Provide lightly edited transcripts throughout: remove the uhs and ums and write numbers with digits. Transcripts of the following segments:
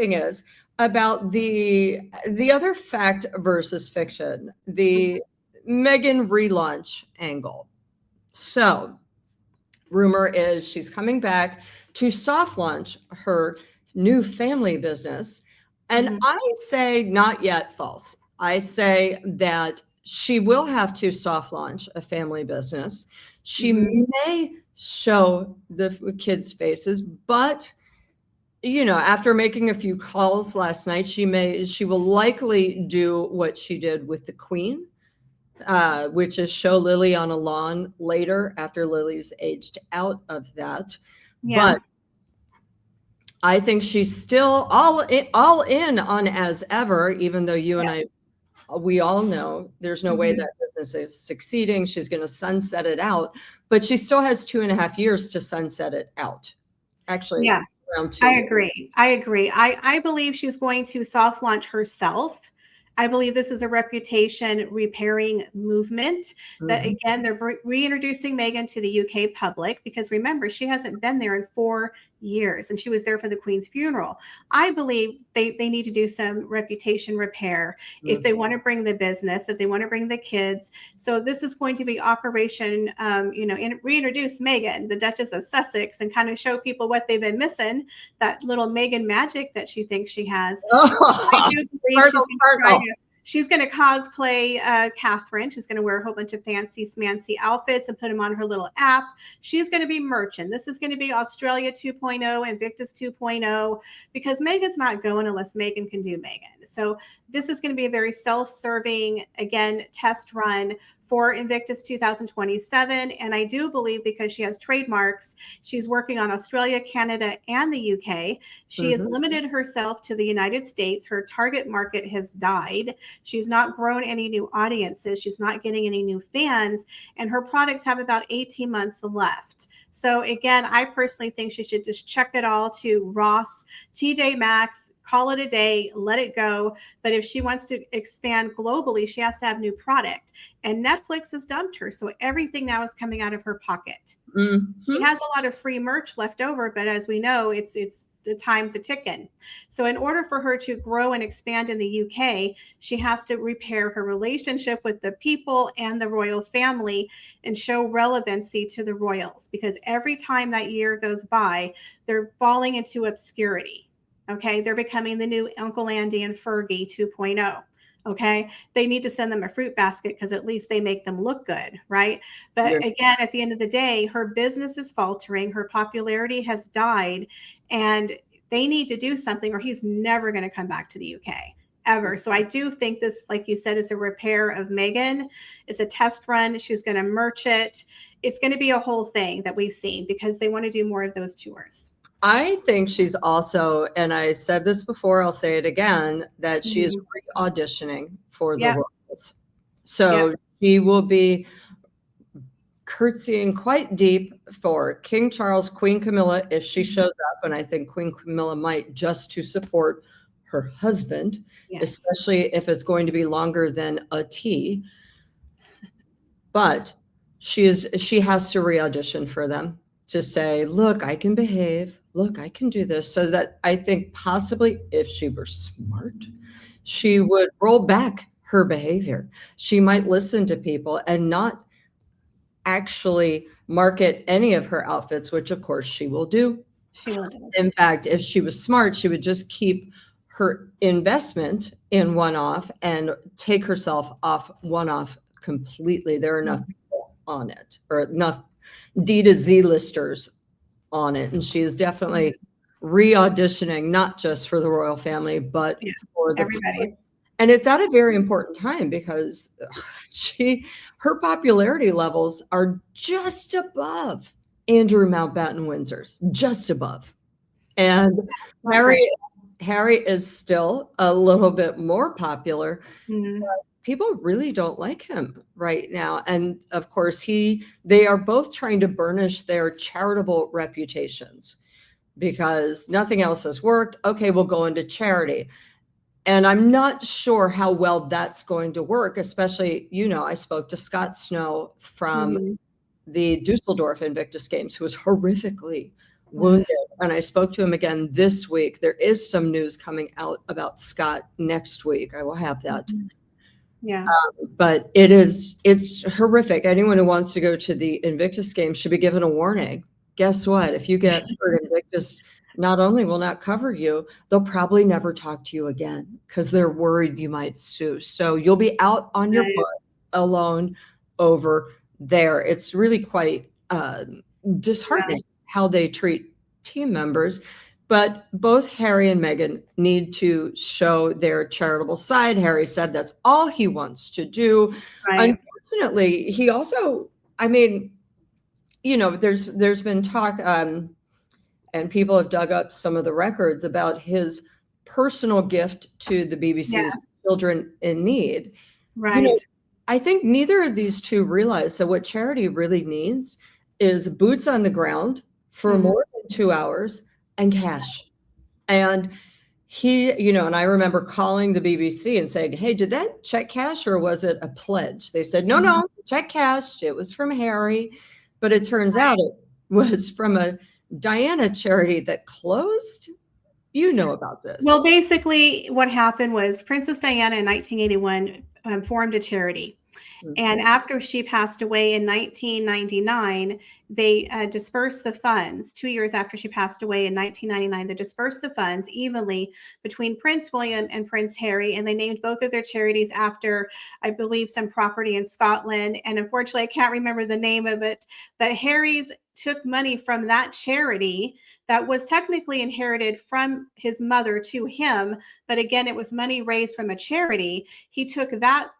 thing is about the other fact versus fiction, the Meghan relaunch angle. So rumor is she's coming back to soft launch her new family business. And I say not yet false. I say that she will have to soft launch a family business. She may show the kids' faces, but after making a few calls last night, she will likely do what she did with the Queen, which is show Lily on a lawn later after Lily's aged out of that. Yeah. But I think she's still all in on as ever, even though you and I, we all know there's no way that business is succeeding. She's going to sunset it out, but she still has 2.5 years to sunset it out. Actually, yeah, around 2 years. I agree. I believe she's going to soft launch herself. I believe this is a reputation repairing movement that, again, they're reintroducing Meghan to the UK public because, remember, she hasn't been there in 4 years and she was there for the Queen's funeral. I believe they need to do some reputation repair if they want to bring the business, if they want to bring the kids. So this is going to be Operation, reintroduce Meghan, the Duchess of Sussex, and kind of show people what they've been missing, that little Meghan magic that she thinks she has. I do believe she's going to cosplay Catherine. She's going to wear a whole bunch of fancy smancy outfits and put them on her little app. She's going to be merchant. This is going to be Australia 2.0, Invictus 2.0, because Meghan's not going unless Meghan can do Meghan. So this is going to be a very self-serving, again, test run for Invictus 2027. And I do believe because she has trademarks, she's working on Australia, Canada, and the UK. She has limited herself to the United States. Her target market has died. She's not grown any new audiences. She's not getting any new fans. And her products have about 18 months left. So again, I personally think she should just check it all to Ross, TJ Maxx, call it a day, let it go. But if she wants to expand globally, she has to have new product. And Netflix has dumped her. So everything now is coming out of her pocket. She has a lot of free merch left over, but as we know, it's the time's a ticking. So in order for her to grow and expand in the UK, she has to repair her relationship with the people and the royal family and show relevancy to the royals, because every time that year goes by, they're falling into obscurity. Okay, they're becoming the new Uncle Andy and Fergie 2.0. Okay, they need to send them a fruit basket because at least they make them look good, right? But again, at the end of the day, her business is faltering. Her popularity has died, and they need to do something or he's never going to come back to the UK ever. So I do think this, like you said, is a repair of Meghan. It's a test run. She's going to merch it. It's going to be a whole thing that we've seen because they want to do more of those tours. I think she's also, and I said this before, I'll say it again, that she is re-auditioning for the roles. So she will be curtsying quite deep for King Charles, Queen Camilla, if she shows up. And I think Queen Camilla might, just to support her husband, especially if it's going to be longer than a tea. But she has to re-audition for them to say, look, I can behave. Look, I can do this. So that I think possibly if she were smart, she would roll back her behavior. She might listen to people and not actually market any of her outfits, which of course she will do. She will do. In fact, if she was smart, she would just keep her investment in one-off and take herself off one-off completely. There are enough people on it, or enough D to Z listers on it. And she is definitely re-auditioning, not just for the royal family, but for everybody. Public. And it's at a very important time because her popularity levels are just above Andrew Mountbatten Windsor's, just above. And Harry is still a little bit more popular. But people really don't like him right now. And of course, they are both trying to burnish their charitable reputations because nothing else has worked. Okay, we'll go into charity. And I'm not sure how well that's going to work, especially, I spoke to Scott Snow from the Dusseldorf Invictus Games, who was horrifically wounded. And I spoke to him again this week. There is some news coming out about Scott next week. I will have that. Yeah. But it's horrific. Anyone who wants to go to the Invictus Games should be given a warning. Guess what? If you get hurt, Invictus not only will not cover you, they'll probably never talk to you again because they're worried you might sue. So you'll be out on your butt alone over there. It's really quite disheartening how they treat team members. But both Harry and Meghan need to show their charitable side. Harry said that's all he wants to do. Right. Unfortunately, he also, I mean, you know, there's been talk, and people have dug up some of the records about his personal gift to the BBC's Children in Need. Right. You know, I think neither of these two realize that what charity really needs is boots on the ground for more than 2 hours and cash. And he, you know, and I remember calling the BBC and saying, hey, did that check cash or was it a pledge? They said, no, check cash. It was from Harry. But it turns out it was from a Diana charity that closed. You know about this. Well, basically what happened was Princess Diana in 1981 formed a charity. And after she passed away in 1999, they dispersed the funds. 2 years after she passed away in 1999, they dispersed the funds evenly between Prince William and Prince Harry. And they named both of their charities after, I believe, some property in Scotland. And unfortunately, I can't remember the name of it. But Harry's took money from that charity that was technically inherited from his mother to him. But again, it was money raised from a charity. He took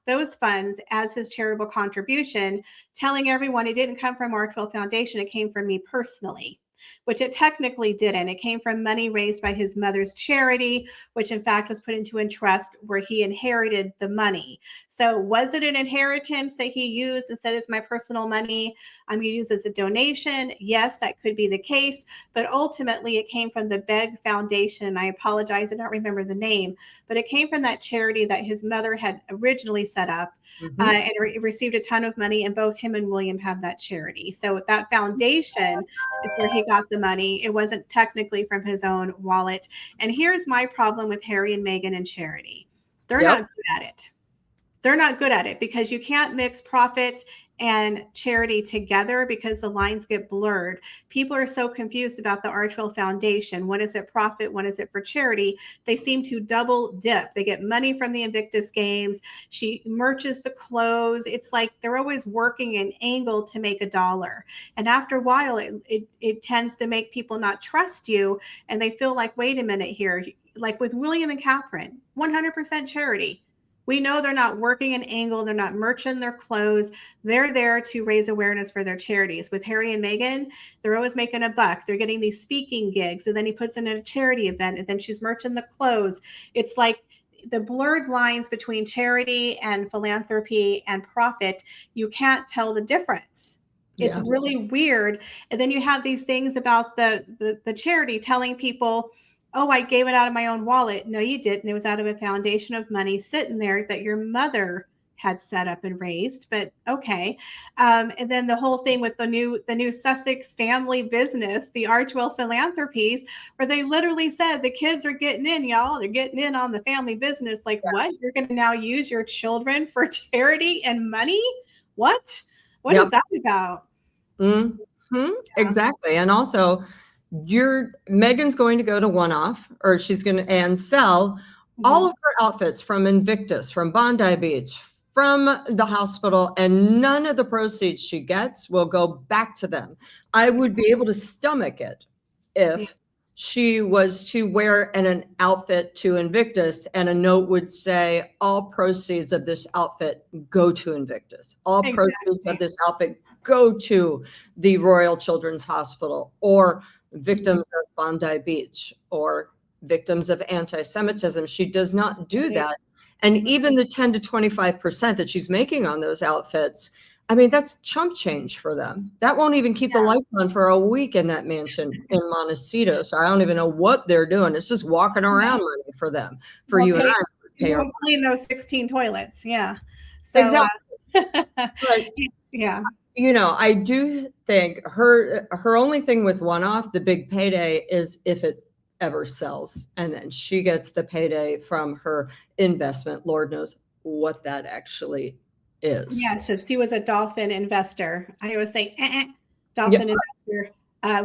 those funds as his charitable contribution, telling everyone it didn't come from Archewell Foundation. It came from me personally, which it technically didn't. It came from money raised by his mother's charity, which in fact was put into a trust where he inherited the money. So was it an inheritance that he used and said, it's my personal money, I'm going to use it as a donation? Yes, that could be the case. But ultimately it came from the Beg Foundation. And I apologize, I don't remember the name, but it came from that charity that his mother had originally set up and received a ton of money. And both him and William have that charity. So that foundation is where he got the money. It wasn't technically from his own wallet. And here's my problem with Harry and Meghan and charity. They're not good at it. They're not good at it because you can't mix profit and charity together because the lines get blurred. People are so confused about the Archewell Foundation. When is it profit? When is it for charity? They seem to double dip. They get money from the Invictus Games. She merches the clothes. It's like they're always working an angle to make a dollar. And after a while, it tends to make people not trust you. And they feel like, wait a minute here. Like with William and Catherine, 100% charity. We know they're not working an angle. They're not merching their clothes. They're there to raise awareness for their charities. With Harry and Meghan, they're always making a buck. They're getting these speaking gigs, and then he puts in a charity event, and then she's merching the clothes. It's like the blurred lines between charity and philanthropy and profit. You can't tell the difference. It's really weird. And then you have these things about the charity telling people, oh, I gave it out of my own wallet. No, you didn't. It was out of a foundation of money sitting there that your mother had set up and raised. But okay. And then the whole thing with the new Sussex family business, the Archewell Philanthropies, where they literally said the kids are getting in, y'all. They're getting in on the family business. Like, what? You're going to now use your children for charity and money? What? What is that about? Exactly. And also, Meghan's going to go to One-Off, or she's going to and sell all of her outfits from Invictus, from Bondi Beach, from the hospital, and none of the proceeds she gets will go back to them. I would be able to stomach it if she was to wear an outfit to Invictus and a note would say, all proceeds of this outfit go to Invictus. All proceeds of this outfit go to the Royal Children's Hospital, or victims of Bondi Beach, or victims of anti-Semitism. She does not do that. And even the 10 to 25% that she's making on those outfits, I mean, that's chump change for them. That won't even keep the lights on for a week in that mansion in Montecito. So I don't even know what they're doing. It's just walking around money for them, for you and I. Clean those 16 toilets. Yeah. So, exactly. yeah. You know, I do think her only thing with one-off, the big payday, is if it ever sells, and then she gets the payday from her investment. Lord knows what that actually is. Yeah, so she was a dolphin investor. I always say Yep. dolphin investor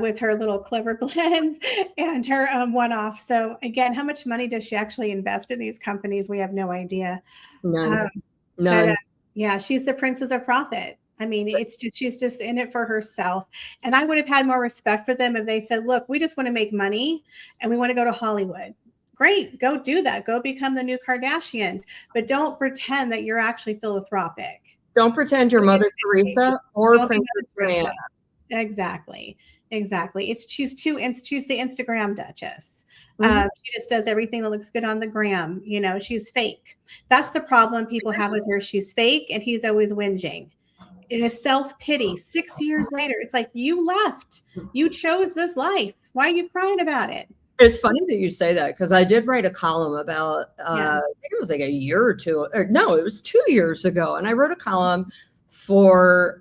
with her little clever blends and her one-off. So again, how much money does she actually invest in these companies? We have no idea. None. But None. yeah, she's the princess of profit. I mean, it's just, she's just in it for herself. And I would have had more respect for them if they said, look, we just want to make money and we want to go to Hollywood. Great, go do that. Go become the new Kardashians. But don't pretend that you're actually philanthropic. Don't pretend you're Mother Teresa or Don't be Princess Mother Teresa. Diana. Exactly. She's the Instagram duchess. Mhm. She just does everything that looks good on the gram. You know, she's fake. That's the problem people have with her. She's fake, and he's always whinging. It is self-pity. 6 years later, it's like, you left. You chose this life. Why are you crying about it? It's funny that you say that, because I did write a column about, Yeah. I think it was like a year or two, or no, it was 2 years ago. And I wrote a column for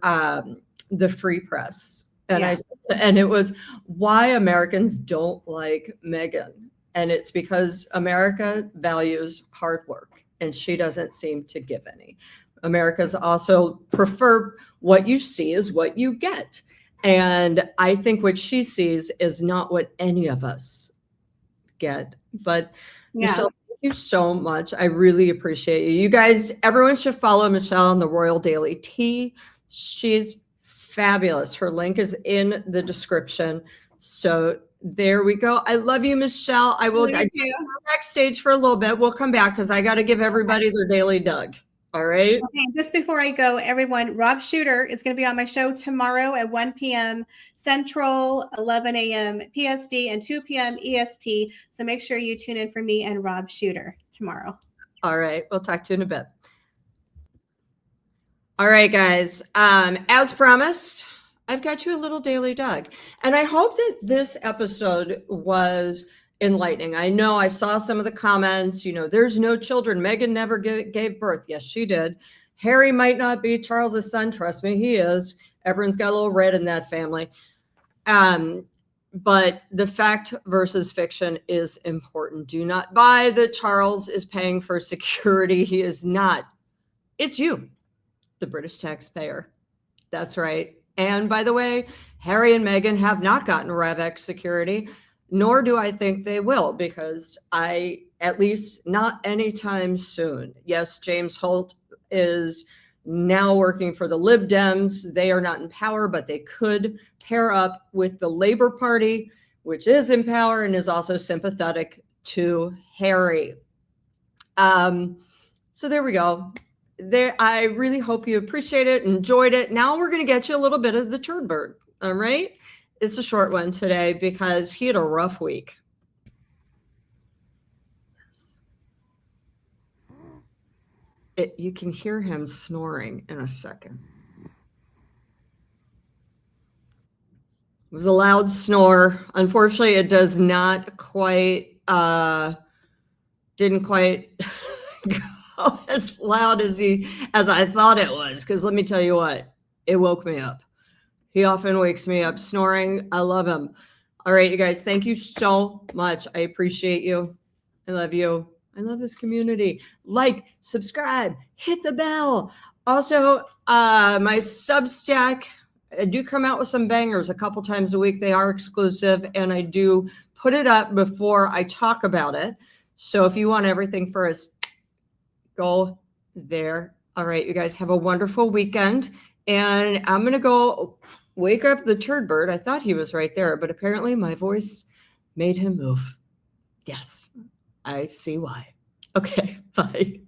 the Free Press. And Yeah. and it was why Americans don't like Meghan. And it's because America values hard work, and she doesn't seem to give any. Americans also prefer what you see is what you get. And I think what she sees is not what any of us get. But Yeah. Michelle, thank you so much. I really appreciate you. You guys, everyone should follow Michelle on the Royal Daily Tea. She's fabulous. Her link is in the description. So there we go. I love you, Michelle. I will take you backstage for a little bit. We'll come back because I got to give everybody their daily Doug. All right. Okay, just before I go, everyone, Rob Shooter is going to be on my show tomorrow at 1 p.m. Central, 11 a.m. PST, and 2 p.m. EST. So make sure you tune in for me and Rob Shooter tomorrow. All right. We'll talk to you in a bit. All right, guys. As promised, I've got you a little daily Doug. And I hope that this episode was enlightening. I know I saw some of the comments, you know, there's no children. Meghan never gave birth. Yes, she did. Harry might not be Charles's son. Trust me, he is. Everyone's got a little red in that family. But the fact versus fiction is important. Do not buy that Charles is paying for security. He is not. It's you, the British taxpayer. That's right. And by the way, Harry and Meghan have not gotten RevX security, nor do I think they will, because at least not anytime soon. Yes, James Holt is now working for the Lib Dems. They are not in power, but they could pair up with the Labour Party, which is in power and is also sympathetic to Harry. So there we go. I really hope you appreciate it, enjoyed it. Now we're going to get you a little bit of the turd bird. All right. It's a short one today because he had a rough week. You can hear him snoring in a second. It was a loud snore. Unfortunately, it does not quite, didn't quite go as loud as I thought it was. Because let me tell you what, it woke me up. He often wakes me up snoring. I love him. All right, you guys, thank you so much. I appreciate you. I love you. I love this community. Like, subscribe, hit the bell. Also, my Substack, I do come out with some bangers a couple times a week. They are exclusive, and I do put it up before I talk about it. So if you want everything first, go there. All right, you guys have a wonderful weekend. And I'm going to go wake up the turd bird. I thought he was right there, but apparently my voice made him move. Yes, I see why. Okay, bye.